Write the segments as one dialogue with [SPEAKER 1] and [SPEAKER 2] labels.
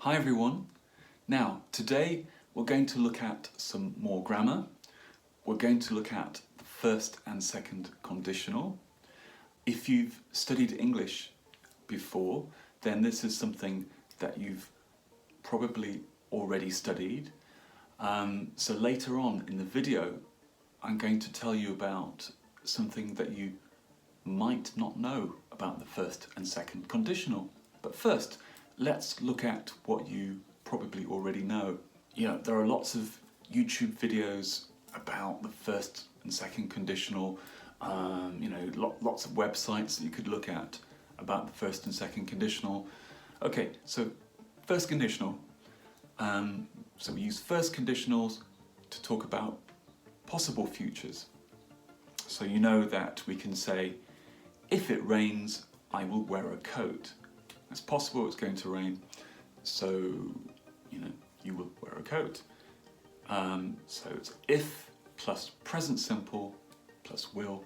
[SPEAKER 1] Hi everyone. Now, today we're going to look at some more grammar. We're going to look at the first and second conditional. If you've studied English before, then this is something that you've probably already studied. So later on in the video, I'm going to tell you about something that you might not know about the first and second conditional. But first, let's look at what you probably already know. You know, there are lots of YouTube videos about the first and second conditional, lots of websites that you could look at about the first and second conditional. Okay, so first conditional. So we use first conditionals to talk about possible futures. So you know that we can say, if it rains, I will wear a coat. It's possible it's going to rain, so you will wear a coat. So it's if plus present simple plus will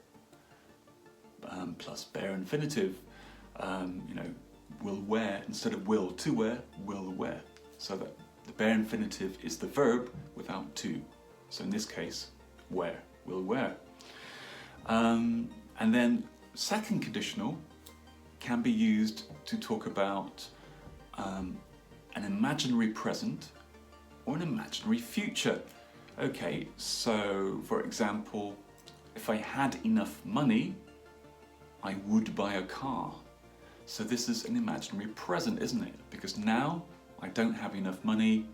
[SPEAKER 1] plus bare infinitive. Will wear instead of will wear. So that the bare infinitive is the verb without to. So in this case, wear, will wear. And then second conditional can be used to talk about an imaginary present or an imaginary future. Okay, so for example, if I had enough money, I would buy a car. So this is an imaginary present, isn't it? Because now I don't have enough money,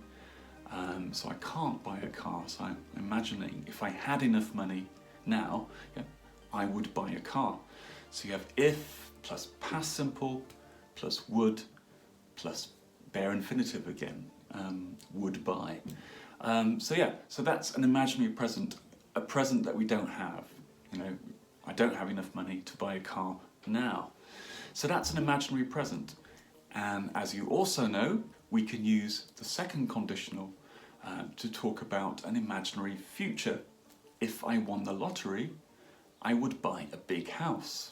[SPEAKER 1] so I can't buy a car. So I'm imagining if I had enough money now, I would buy a car. So you have if plus past simple plus would plus bare infinitive again, would buy. So that's an imaginary present, a present that we don't have. I don't have enough money to buy a car now. So that's an imaginary present. And as you also know, we can use the second conditional to talk about an imaginary future. If I won the lottery, I would buy a big house.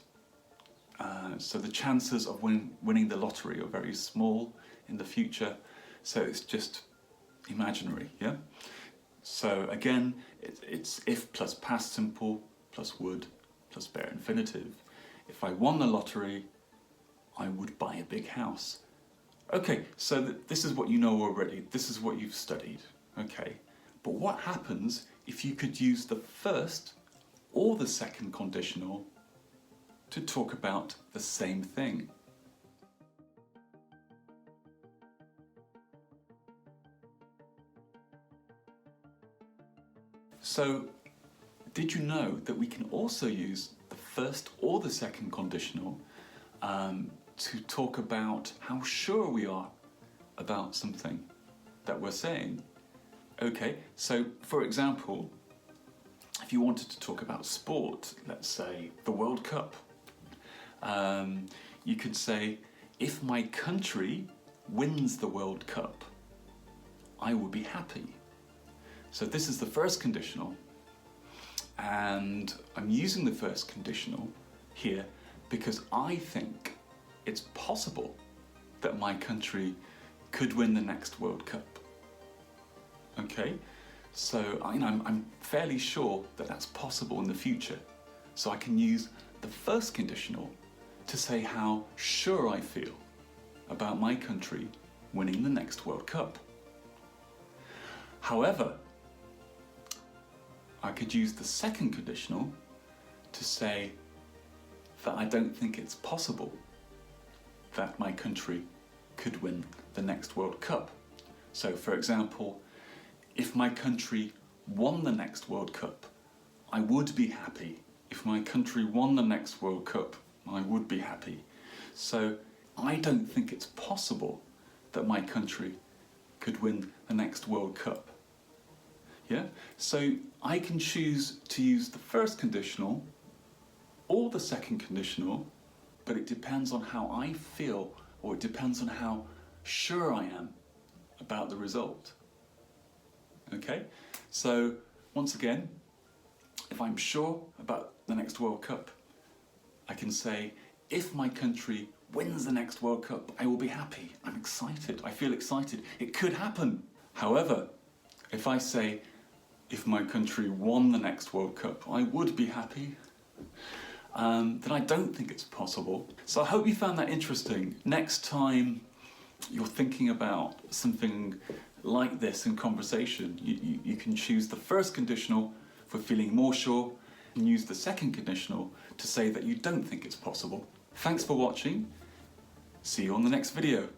[SPEAKER 1] So the chances of winning the lottery are very small in the future, so it's just imaginary, yeah? So again, it's if plus past simple plus would plus bare infinitive. If I won the lottery, I would buy a big house. Okay, so this is what you know already, this is what you've studied, okay? But what happens if you could use the first or the second conditional to talk about the same thing? So, did you know that we can also use the first or the second conditional to talk about how sure we are about something that we're saying? Okay, so for example, if you wanted to talk about sport, let's say the World Cup, you could say, if my country wins the World Cup, I will be happy. So this is the first conditional, and I'm using the first conditional here because I think it's possible that my country could win the next World Cup. Okay, so I'm fairly sure that that's possible in the future. So I can use the first conditional to say how sure I feel about my country winning the next World Cup. However, I could use the second conditional to say that I don't think it's possible that my country could win the next World Cup. So for example, if my country won the next World Cup, I would be happy. If my country won the next World Cup, I would be happy. So I don't think it's possible that my country could win the next World Cup. Yeah? So I can choose to use the first conditional or the second conditional, but it depends on how I feel, or it depends on how sure I am about the result. Okay? So once again, if I'm sure about the next World Cup, I can say, if my country wins the next World Cup, I will be happy. I'm excited. I feel excited. It could happen. However, if I say, if my country won the next World Cup, I would be happy, then I don't think it's possible. So I hope you found that interesting. Next time you're thinking about something like this in conversation, you can choose the first conditional for feeling more sure and use the second conditional to say that you don't think it's possible. Thanks for watching. See you on the next video.